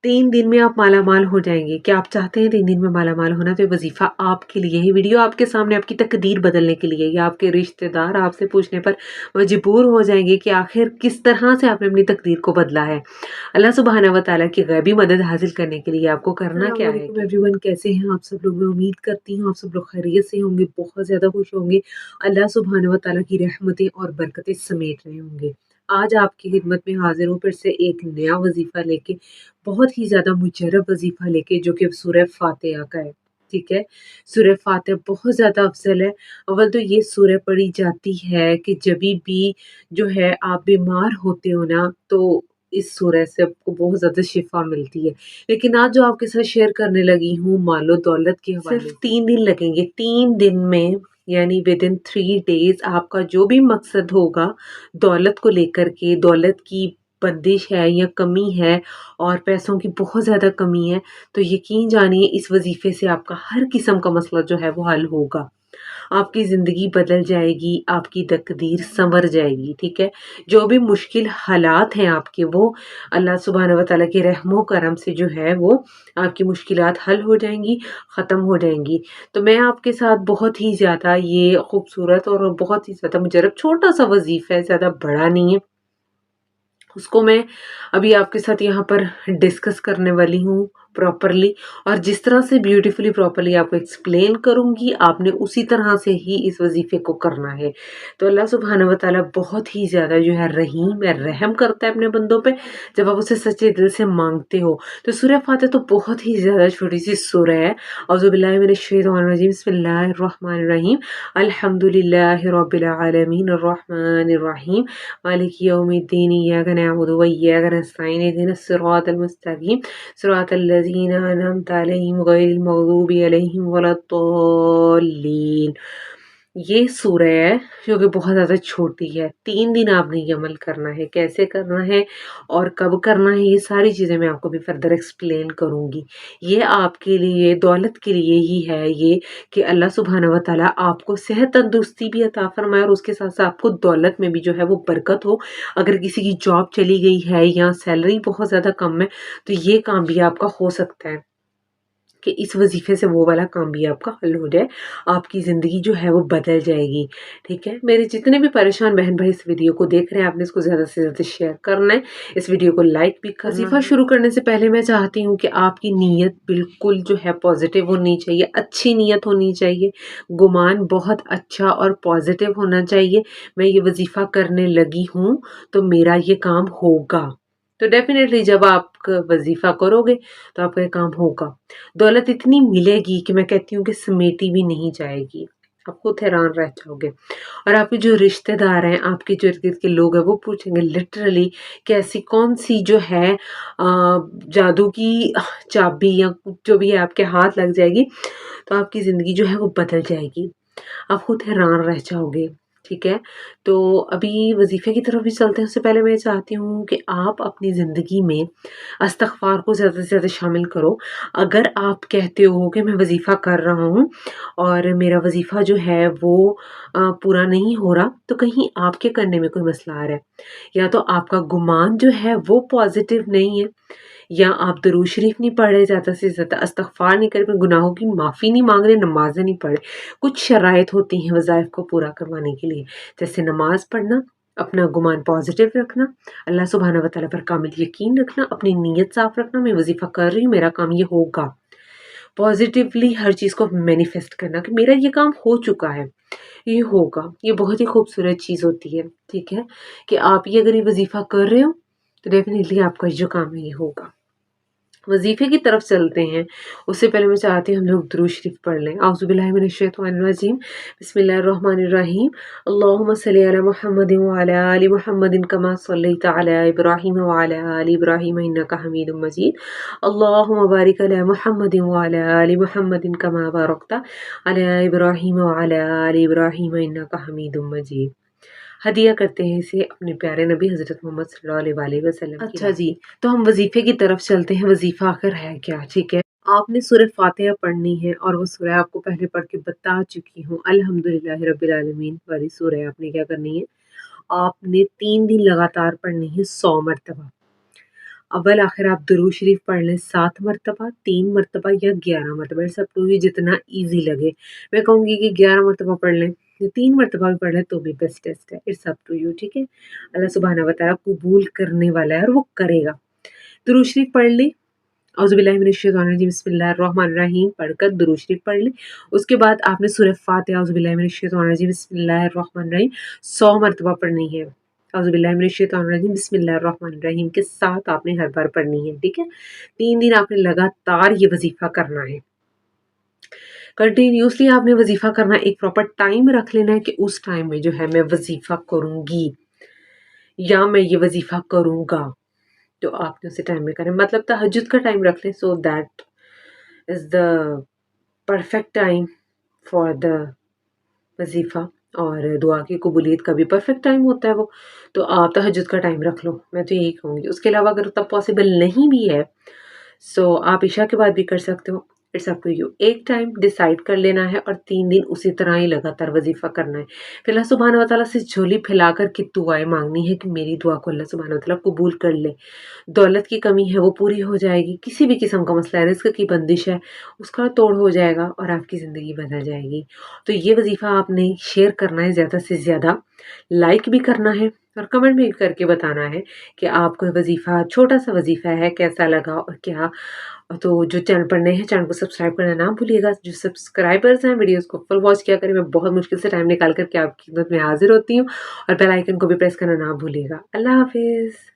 3 दिन में आप मालामाल हो जाएँगे। क्या आप चाहते हैं 3 दिन में मालामाल होना? तो ये वज़ीफ़ा आपके लिए है। वीडियो आपके सामने आपकी तकदीर बदलने के लिए या आपके रिश्तेदार आपसे पूछने पर मजबूर हो जाएँगे कि आखिर किस तरह से आपने अपनी तकदीर को बदला है। अल्लाह सुब्हानहू व तआला की गैबी मदद हासिल करने के लिए आपको करना क्या है? एवरीवन, कैसे हैं आप सब लोग? मैं उम्मीद करती हूँ आप सब लोग खैरियत से होंगे, बहुत ज़्यादा खुश होंगे। अल्लाह सुब्हानहू व तआला की रहमतें और बरकतें समेट रहे होंगे। आज आपकी खिदमत में हाज़िर हूँ फिर से एक नया वज़ीफ़ा लेके, बहुत ही ज़्यादा मुजर्रब वज़ीफ़ा लेके, जो कि सूरह फ़ातिहा का है। ठीक है? सूरह फ़ातिहा बहुत ज़्यादा अफ़ज़ल है। अव्वल तो ये सूरह पढ़ी जाती है कि जभी भी जो है आप बीमार होते हो ना, तो इस सूरह से आपको बहुत ज़्यादा शिफ़ा मिलती है। लेकिन आज जो आपके साथ शेयर करने लगी हूँ मालो-दौलत के हवाले से, सिर्फ़ 3 दिन लगेंगे। 3 दिन में यानी विदिन 3 डेज़ आपका जो भी मकसद होगा दौलत को लेकर के, दौलत की बंदिश है या कमी है और पैसों की बहुत ज़्यादा कमी है, तो यकीन जानिए इस वज़ीफ़े से आपका हर किस्म का मसला जो है वो हल होगा। आपकी ज़िंदगी बदल जाएगी, आपकी तकदीर सँवर जाएगी, ठीक है? जो भी मुश्किल हालात हैं आपके, वो अल्लाह सुब्हानहू व तआला के रहमो करम से जो है वो आपकी मुश्किलात हल हो जाएँगी, ख़त्म हो जाएँगी। तो मैं आपके साथ बहुत ही ज़्यादा ये खूबसूरत और बहुत ही ज़्यादा मुजर्रब छोटा-सा वज़ीफ़ा है, ज़्यादा बड़ा नहीं है। उसको मैं अभी आपके साथ यहाँ पर डिस्कस करने वाली हूँ प्रॉपरली, और जिस तरह से ब्यूटीफुली प्रॉपरली आपको एक्सप्लेन करूँगी, आपने उसी तरह से ही इस वज़ीफ़े को करना है। तो अल्लाह सुब्हानहू व तआला बहुत ही ज़्यादा जो है रहीम है, रहम करता है अपने बंदों पे, जब आप उसे सच्चे दिल से माँगते हो। तो सूरह फ़ातिहा तो बहुत ही ज़्यादा छोटी-सी सूरह है। औज़ु बिल्लाहि मिनश शैतानिर रजीम, बिस्मिल्लाहिर रहमानिर रहीम, अल्हम्दुलिल्लाहि रब्बिल आलमीन, अर्रहमानिर रहीम, मालिकि यौमिद्दीन, इय्याका नअबुदु व इय्याका नस्तईन, इहदिनस सिरातल मुस्तकीम, सिरातल लज़ीना अनअमता अलैहिम गैरिल मग़दूबि अलैहिम वलद्दॉल्लीन। ये सूरह है जो कि बहुत ज़्यादा छोटी है। 3 दिन आपने ये अमल करना है। कैसे करना है और कब करना है, ये सारी चीज़ें मैं आपको अभी फर्दर एक्सप्लेन करूँगी। ये आपके लिए दौलत के लिए ही है ये, कि अल्लाह सुब्हानहू व तआला आपको सेहत तंदुरुस्ती भी अता फ़रमाए और उसके साथ-साथ आपको दौलत में भी जो है वो बरकत हो। अगर किसी की जॉब चली गई है या सैलरी बहुत ज़्यादा कम है, तो ये काम भी आपका हो सकता है कि इस वज़ीफ़े से वो वाला काम भी आपका हल हो जाए, आपकी ज़िंदगी जो है वो बदल जाएगी, ठीक है? मेरे जितने भी परेशान बहन-भाई इस वीडियो को देख रहे हैं, आपने इसको ज़्यादा से ज़्यादा शेयर करना है, इस वीडियो को लाइक भी करना है। वज़ीफ़ा शुरू करने से पहले मैं चाहती हूँ कि आपकी नीयत बिल्कुल जो है पॉज़िटिव होनी चाहिए, अच्छी नीयत होनी चाहिए, गुमान बहुत अच्छा और पॉज़िटिव होना चाहिए। मैं ये वज़ीफ़ा करने लगी हूँ, तो मेरा ये काम होगा। तो डेफ़िनेटली जब आप वज़ीफ़ा करोगे, तो आपका ये काम होगा। दौलत इतनी मिलेगी कि मैं कहती हूँ कि समेटी भी नहीं जाएगी। आप खुद हैरान रह जाओगे, और आपके जो रिश्तेदार हैं, आपके जो इर्द-गिर्द के लोग हैं, वो पूछेंगे लिटरली कि ऐसी कौन-सी जो है जादू की चाबी या जो भी है आपके हाथ लग जाएगी, तो आपकी ज़िंदगी जो है वो बदल जाएगी। आप खुद हैरान रह जाओगे, ठीक है? तो अभी वज़ीफ़े की तरफ भी चलते हैं, उससे पहले मैं चाहती हूँ कि आप अपनी ज़िंदगी में इस्तिग़फ़ार को ज़्यादा से ज़्यादा शामिल करो। अगर आप कहते हो कि मैं वज़ीफ़ा कर रहा हूँ और मेरा वज़ीफ़ा जो है वो पूरा नहीं हो रहा, तो कहीं आपके करने में कोई मसला आ रहा है, या तो आपका गुमान जो है वो पॉज़िटिव नहीं है, या आप दरूद शरीफ नहीं पढ़ रहे, ज़्यादा से ज़्यादा इस्तिग़फ़ार नहीं कर रहे, गुनाहों की माफ़ी नहीं माँग रहे, नमाज़ें नहीं पढ़ रहे। कुछ शराइत होती हैं वज़ाइफ़ को पूरा करवाने के लिए, जैसे नमाज़ पढ़ना, अपना गुमान पॉज़िटिव रखना, अल्लाह सुब्हानहू व तआला पर कामिल यकीन रखना, अपनी नीयत साफ़ रखना, मैं वज़ीफ़ा कर रही हूँ, मेरा काम ये होगा। पॉज़िटिवली हर चीज़ को मैनिफेस्ट करना कि मेरा ये काम हो चुका है, ये होगा। ये बहुत ही खूबसूरत चीज़ होती है, ठीक है? कि आप ये अगर ये वज़ीफ़ा कर रहे हो, तो डेफ़िनिटली आपका जो काम है ये होगा। वज़ीफ़े की तरफ चलते हैं, उससे पहले मैं चाहती हूँ हम लोग दुरूद शरीफ पढ़ लें। औज़ु बिल्लाहि मिनश शैतानिर रजीम, बिस्मिल्लाहिर रहमानिर रहीम, अल्लाहुम्मा सल्लि अला मुहम्मदिन व अला आलि मुहम्मदिन कमा सल्लैता अला इब्राहीम व अला आलि इब्राहीम इन्नका हमीदुम मजीद, अल्लाहुम्मा बारिक अला मुहम्मदिन व अला आलि मुहम्मदिन कमा बारकता अला इब्राहीम व अला आलि इब्राहीम इन्नका हमीदुम मजीद। हदिया करते हैं इसे अपने प्यारे नबी हज़रत मोहम्मद सल्लल्लाहु अलैहि वसल्लम की। अच्छा जी, तो हम वज़ीफ़े की तरफ चलते हैं। वज़ीफ़ा आखिर है क्या? ठीक है, आपने सूरह फ़ातिहा पढ़नी है, और वो सूरह आपको पहले पढ़ के बता चुकी हूँ, अल्हम्दुलिल्लाहि रब्बिल आलमीन वाली सूरह आपने क्या करनी है, आपने 3 दिन लगातार पढ़नी है 100 मरतबा। अव्वल आखिर आप दुरूद शरीफ पढ़ लें 7 मरतबा, 3 मरतबा या 11 मरतबा, इट्स अप टू यू जितना ईज़ी लगे। मैं कहूँगी कि 11 मरतबा पढ़ लें, या 3 मरतबा भी पढ़ लें तो भी बेस्ट है, इट्स अप टू यू, ठीक है? अल्लाह सुब्हानहू व तआला कबूल करने वाला है और वो करेगा। दुरूद शरीफ पढ़ लें, औज़ुबिल्लाहिमिनश्शैतानिर्रजीम बिस्मिल्लाहिर्रहमानिर्रहीम पढ़कर दुरूद शरीफ पढ़ लें। उसके बाद आपने सूरह फ़ातिहा औज़ुबिल्लाहिमिनश्शैतानिर्रजीम बिस्मिल्लाहिर्रहमानिर्रहीम 100 मरतबा पढ़नी है। औज़ुबिल्लाहिमिनश्शैतानिर्रजीम बिस्मिल्लाहिर्रहमानिर्रहीम के साथ आपने हर बार पढ़नी है, ठीक है? 3 दिन आपने लगातार ये वज़ीफ़ा करना है। कंटिन्यूअसली आपने वज़ीफ़ा करना है, एक प्रॉपर टाइम रख लेना है कि उस टाइम में जो है मैं वज़ीफ़ा करूँगी या मैं ये वज़ीफ़ा करूँगा। तो आपने उसी टाइम में करें, मतलब तहज्जुद का टाइम रख लें so that is the perfect time for the वज़ीफ़ा। और दुआ की कबूलियत का भी परफेक्ट टाइम होता है वो, तो आप तहज्जुद का टाइम रख लो, मैं तो यही कहूँगी। उसके अलावा अगर तब पॉसिबल नहीं भी है, सो आप इशा के बाद भी कर सकते हो, इट्स अप टू यू। एक टाइम डिसाइड कर लेना है और 3 दिन उसी तरह ही लगातार वज़ीफ़ा करना है। फिर अल्लाह सुब्हानहू व तआला से झोली फैलाकर के दुआएँ माँगनी है कि मेरी दुआ को अल्लाह सुब्हानहू व तआला कबूल कर ले। दौलत की कमी है वो पूरी हो जाएगी, किसी भी किस्म का मसला है, रिज़्क की बंदिश है, उसका तोड़ हो जाएगा और आपकी ज़िंदगी बदल जाएगी। तो ये वज़ीफ़ा आपने शेयर करना है ज़्यादा से ज़्यादा, लाइक भी करना है और कमेंट भी करके बताना है कि आपको ये वज़ीफ़ा छोटा-सा वज़ीफ़ा है, कैसा लगा और क्या। तो जो चैनल पर नए हैं, चैनल को सब्सक्राइब करना ना भूलिएगा। जो सब्सक्राइबर्स हैं, वीडियोज़ को फुल वॉच किया करें। मैं बहुत मुश्किल से टाइम निकाल कर के आपकी खिदमत में हाज़िर होती हूँ और बेल आइकन को भी प्रेस करना ना भूलिएगा। अल्लाह हाफ़िज़।